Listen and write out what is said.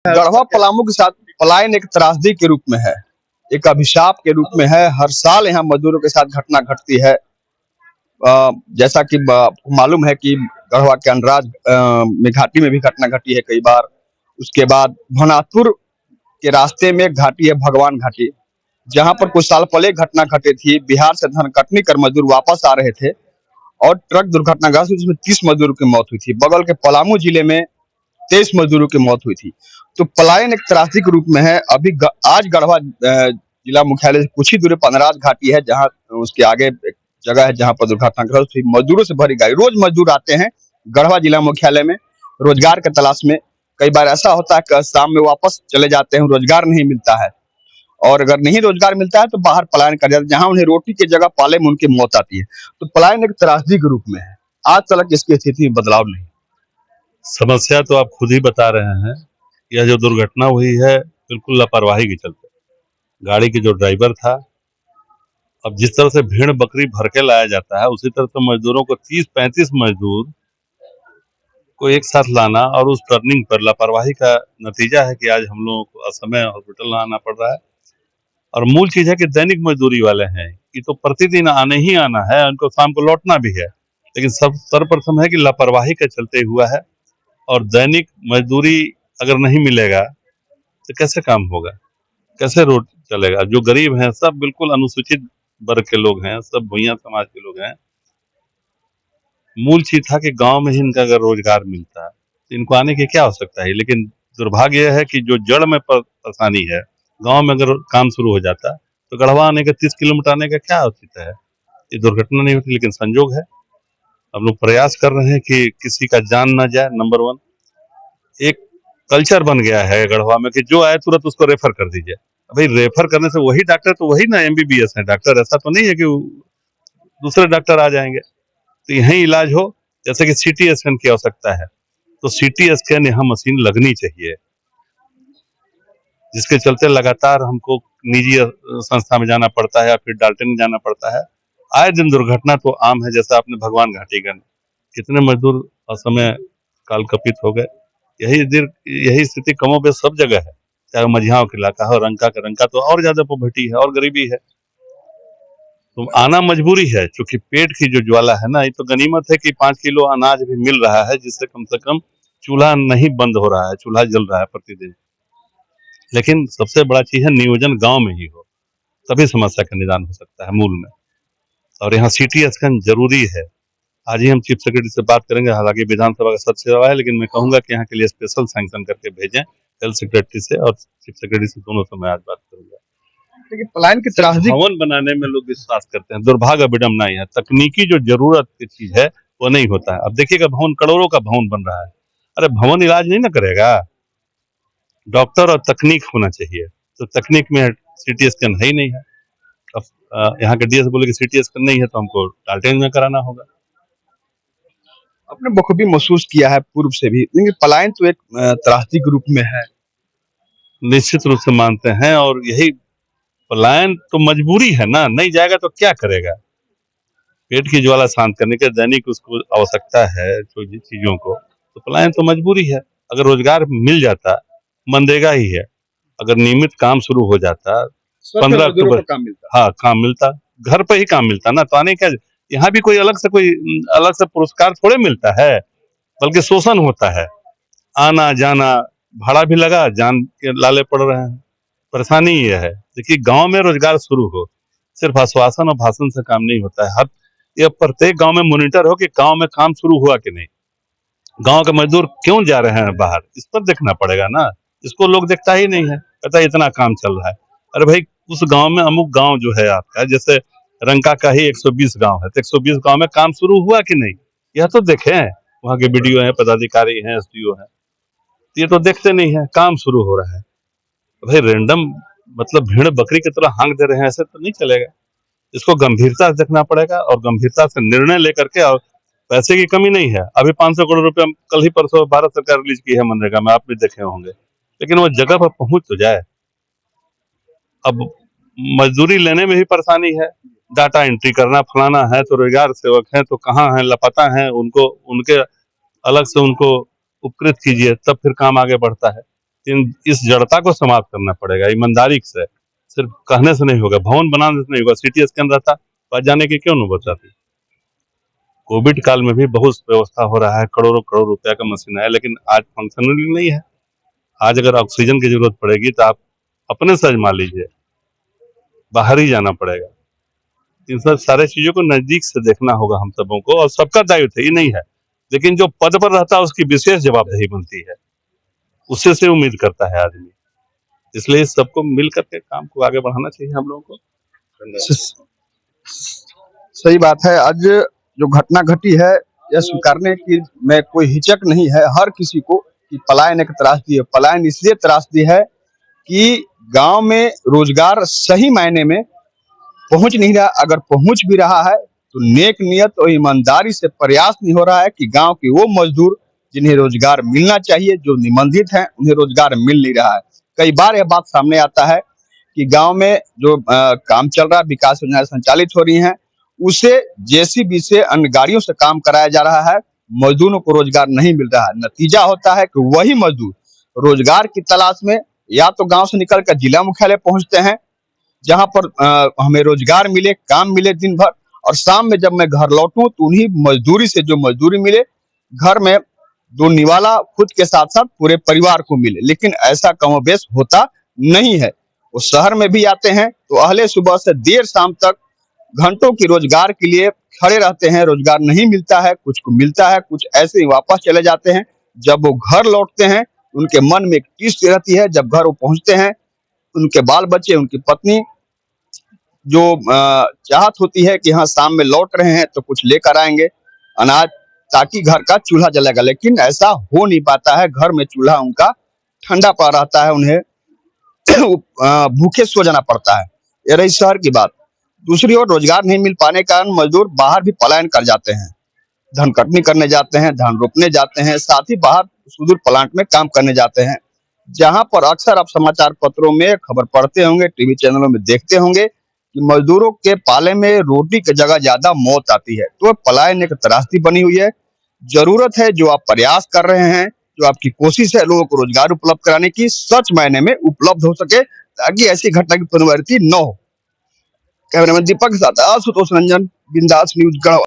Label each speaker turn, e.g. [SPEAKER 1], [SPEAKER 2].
[SPEAKER 1] गढ़वा पलामू के साथ पलायन एक त्रासदी के रूप में है, एक अभिशाप के रूप में है। हर साल यहाँ मजदूरों के साथ घटना घटती है। जैसा कि मालूम है कि गढ़वा के अनराज में घाटी में भी घटना घटी है कई बार। उसके बाद भनातपुर के रास्ते में एक घाटी है, भगवान घाटी, जहां पर कुछ साल पहले घटना घटी थी। बिहार से धान कटनी कर मजदूर वापस आ रहे थे और ट्रक दुर्घटनाग्रस्त हुई, जिसमें 30 मजदूरों की मौत हुई थी। बगल के पलामू जिले में 23 मजदूरों की मौत हुई थी। तो पलायन एक त्रासदी के रूप में है। आज गढ़वा जिला मुख्यालय से कुछ ही दूरी पर अनराज घाटी है, जहां उसके आगे एक जगह है जहां पर दुर्घटनाग्रस्त हुई। मजदूरों से भरी गाड़ी, रोज मजदूर आते हैं गढ़वा जिला मुख्यालय में रोजगार की तलाश में। कई बार ऐसा होता है कि शाम में वापस चले जाते हैं, रोजगार नहीं मिलता है, और अगर नहीं रोजगार मिलता है तो बाहर पलायन कर जाते हैं, जहां उन्हें रोटी की जगह पाले में उनकी मौत आती है। तो पलायन एक त्रासदी के रूप में है। आज तक इसकी स्थिति में बदलाव नहीं।
[SPEAKER 2] समस्या तो आप खुद ही बता रहे हैं। यह जो दुर्घटना हुई है बिल्कुल लापरवाही के चलते। गाड़ी के जो ड्राइवर था, अब जिस तरह से भेड़ बकरी भर के लाया जाता है उसी तरह से मजदूरों को 30-35 मजदूर को एक साथ लाना और उस टर्निंग पर लापरवाही का नतीजा है कि आज हम लोगों को असमय हॉस्पिटल आना पड़ रहा है। और मूल चीज है कि दैनिक मजदूरी वाले हैं, ये तो प्रतिदिन आने ही आना है, उनको शाम को लौटना भी है, लेकिन सब सर्वप्रथम है कि लापरवाही के चलते हुआ है। और दैनिक मजदूरी अगर नहीं मिलेगा तो कैसे काम होगा, कैसे रोड चलेगा। जो गरीब हैं सब बिल्कुल अनुसूचित वर्ग के लोग हैं, सब भुइयां समाज के लोग हैं। मूल चीज था कि गांव में ही इनका अगर रोजगार मिलता है तो इनको आने की क्या आवश्यकता है। लेकिन दुर्भाग्य यह है कि जो जड़ में परेशानी है, गांव में अगर काम शुरू हो जाता तो गढ़वा आने का 30 किलोमीटर आने का क्या औचित्य है। ये दुर्घटना नहीं होती, लेकिन संजोग है। हम लोग प्रयास कर रहे हैं कि किसी का जान ना जाए। नंबर 1, एक कल्चर बन गया है गढ़वा में कि जो आए तुरंत उसको रेफर कर दीजिए। भाई रेफर करने से वही डॉक्टर तो वही ना MBBS है डॉक्टर, ऐसा तो नहीं है कि दूसरे डॉक्टर आ जाएंगे। तो यही इलाज हो, जैसे कि CT स्कैन की आवश्यकता है तो CT स्कैन यहाँ मशीन लगनी चाहिए, जिसके चलते लगातार हमको निजी संस्था में जाना पड़ता है या फिर डाल्टन में जाना पड़ता है। आए दिन दुर्घटना तो आम है, जैसा आपने भगवान घाटी का कितने मजदूर असमय काल कपित हो गए। यही स्थिति कमोबेश सब जगह है, चाहे मझियाओं का इलाका हो, रंका तो और ज्यादा पॉवर्टी है और गरीबी है। तो आना मजबूरी है, क्योंकि पेट की जो ज्वाला है ना, ये तो गनीमत है कि 5 किलो अनाज भी मिल रहा है, जिससे कम से कम चूल्हा नहीं बंद हो रहा है, चूल्हा जल रहा है प्रतिदिन। लेकिन सबसे बड़ा चीज है नियोजन गांव में ही हो, तभी समस्या का निदान हो सकता है मूल में। और यहाँ CT स्कैन जरूरी है। आज ही हम चीफ सेक्रेटरी से बात करेंगे, हालांकि विधानसभा का सदस्य है, लेकिन मैं कहूंगा कि यहाँ के लिए स्पेशल सैंक्शन करके भेजें हेल्थ सेक्रेटरी से और चीफ सेक्रेटरी से, दोनों से मैं आज बात करूंगा।
[SPEAKER 1] देखिए पलायन की त्रासदी,
[SPEAKER 2] भवन बनाने में लोग विश्वास करते हैं, दुर्भाग्य विडम्बना है। तकनीकी जो जरूरत की चीज है वो नहीं होता है। अब देखिएगा भवन, करोड़ों का भवन बन रहा है, अरे भवन इलाज नहीं ना करेगा, डॉक्टर और तकनीक होना चाहिए। तो तकनीक में CT स्कैन है ही नहीं है। अब यहाँ के DS बोले कि CT स्कैन नहीं है तो हमको डाल्टन में कराना होगा।
[SPEAKER 1] अपने बखूबी महसूस किया है पूर्व से भी, लेकिन पलायन तो एक त्रासदी के रूप में है।
[SPEAKER 2] निश्चित रूप से मानते हैं, और यही पलायन तो मजबूरी है ना, नहीं जाएगा तो क्या करेगा। पेट की ज्वाला शांत करने के दैनिक उसको आवश्यकता है जो चीजों को, तो पलायन तो मजबूरी है। अगर रोजगार मिल जाता, मनरेगा ही है, अगर नियमित काम शुरू हो जाता 15 अक्टूबर, हाँ काम मिलता, घर पे ही काम मिलता ना, तो आने क्या। यहाँ भी कोई अलग से पुरस्कार थोड़े मिलता है, बल्कि शोषण होता है। आना जाना, भाड़ा भी लगा, जान के लाले पड़ रहे हैं। परेशानी यह है। देखिए गांव में रोजगार शुरू हो, सिर्फ आश्वासन और भाषण से काम नहीं होता है। हर ये प्रत्येक गांव में मॉनिटर हो कि गांव में काम शुरू हुआ कि नहीं, गांव के मजदूर क्यों जा रहे हैं बाहर, इस पर देखना पड़ेगा ना। इसको लोग देखता ही नहीं है, कहता है इतना काम चल रहा है। अरे भाई उस गांव में, अमुक गांव जो है आपका, जैसे रंका का ही 120 गांव है, तो 120 गांव में काम शुरू हुआ कि नहीं, यह तो देखें। वहाँ के BDO हैं, पदाधिकारी हैं, SDO हैं, ये तो देखते नहीं है। काम शुरू हो रहा है, भाई रैंडम मतलब भेड़ बकरी की तरह हाँक दे रहे हैं, ऐसे तो नहीं चलेगा। इसको गंभीरता से देखना पड़ेगा और गंभीरता से निर्णय लेकर के। और पैसे की कमी नहीं है, अभी 500 करोड़ रुपया कल ही परसों भारत सरकार रिलीज की है मनरेगा में, आप भी देखे होंगे, लेकिन वो जगह पर पहुंच तो जाए। अब मजदूरी लेने में भी परेशानी है, डाटा एंट्री करना, फलाना है तो रोजगार सेवक है तो कहाँ है, लापता है, उनको उनके अलग से उनको उपकृत कीजिए, तब फिर काम आगे बढ़ता है। इस जड़ता को समाप्त करना पड़ेगा ईमानदारी से, सिर्फ कहने से नहीं होगा, भवन बनाने से नहीं होगा। सिटी स्कैन रहता तो आज जाने की क्यों नौबत आती। कोविड काल में भी बहुत व्यवस्था हो रहा है, करोड़ों करोड़ रुपया का मशीन है, लेकिन आज फंक्शनली नहीं है। आज अगर ऑक्सीजन की जरूरत पड़ेगी तो आप अपने से आजमा लीजिए, बाहर ही जाना पड़ेगा। इन सब सारे चीजों को नजदीक से देखना होगा हम सबों को, और सबका दायित्व ये नहीं है, लेकिन जो पद पर रहता है उसकी विशेष जवाबदेही बनती है, उससे से उम्मीद करता है आदमी। इसलिए सबको मिल करके काम को आगे बढ़ाना चाहिए हम लोगों को।
[SPEAKER 1] सही बात है। आज जो घटना घटी है, यह स्वीकारने की में कोई हिचक नहीं है हर किसी को कि पलायन एक त्रासदी है। पलायन इसलिए त्रासदी है कि गांव में रोजगार सही मायने में पहुंच नहीं रहा। अगर पहुंच भी रहा है तो नेक नियत और ईमानदारी से प्रयास नहीं हो रहा है कि गांव के वो मजदूर जिन्हें रोजगार मिलना चाहिए, जो निबंधित हैं, उन्हें रोजगार मिल नहीं रहा है। कई बार यह बात सामने आता है कि गांव में जो काम चल रहा है, विकास योजनाएं संचालित हो रही हैं, उसे जेसीबी से, अन्य गाड़ियों से काम कराया जा रहा है, मजदूरों को रोजगार नहीं मिल रहा है। नतीजा होता है कि वही मजदूर रोजगार की तलाश में या तो गांव से निकलकर जिला मुख्यालय पहुंचते हैं, जहां पर हमें रोजगार मिले, काम मिले दिन भर, और शाम में जब मैं घर लौटूं तो उन्हीं मजदूरी से जो मजदूरी मिले, घर में दो निवाला खुद के साथ साथ पूरे परिवार को मिले। लेकिन ऐसा कमोबेश होता नहीं है। वो शहर में भी आते हैं तो अहले सुबह से देर शाम तक घंटों की रोजगार के लिए खड़े रहते हैं, रोजगार नहीं मिलता है, कुछ को मिलता है, कुछ ऐसे ही वापस चले जाते हैं। जब वो घर लौटते हैं उनके मन में एक टीस रहती है। जब घर वो पहुंचते हैं, उनके बाल बच्चे, उनकी पत्नी जो चाहत होती है कि हाँ शाम में लौट रहे हैं तो कुछ लेकर आएंगे अनाज, ताकि घर का चूल्हा जलेगा, लेकिन ऐसा हो नहीं पाता है। घर में चूल्हा उनका ठंडा पड़ा रहता है, उन्हें भूखे सो जाना पड़ता है। ये रही शहर की बात। दूसरी ओर रोजगार नहीं मिल पाने के कारण मजदूर बाहर भी पलायन कर जाते हैं, धान कटनी करने जाते हैं, धान रोपने जाते हैं, साथ ही बाहर सुदूर प्लांट में काम करने जाते हैं, जहां पर अक्सर आप समाचार पत्रों में खबर पढ़ते होंगे, टीवी चैनलों में देखते होंगे कि मजदूरों के पाले में रोटी की जगह ज्यादा मौत आती है। तो पलायन एक त्रासदी बनी हुई है। जरूरत है, जो आप प्रयास कर रहे हैं, जो आपकी कोशिश है लोगों को रोजगार उपलब्ध कराने की, सच मायने में उपलब्ध हो सके, ताकि ऐसी घटना की पुनरावृत्ति न हो। कैमरामैन दीपक के साथ आशुतोष रंजन, बिंदास न्यूज गढ़वा।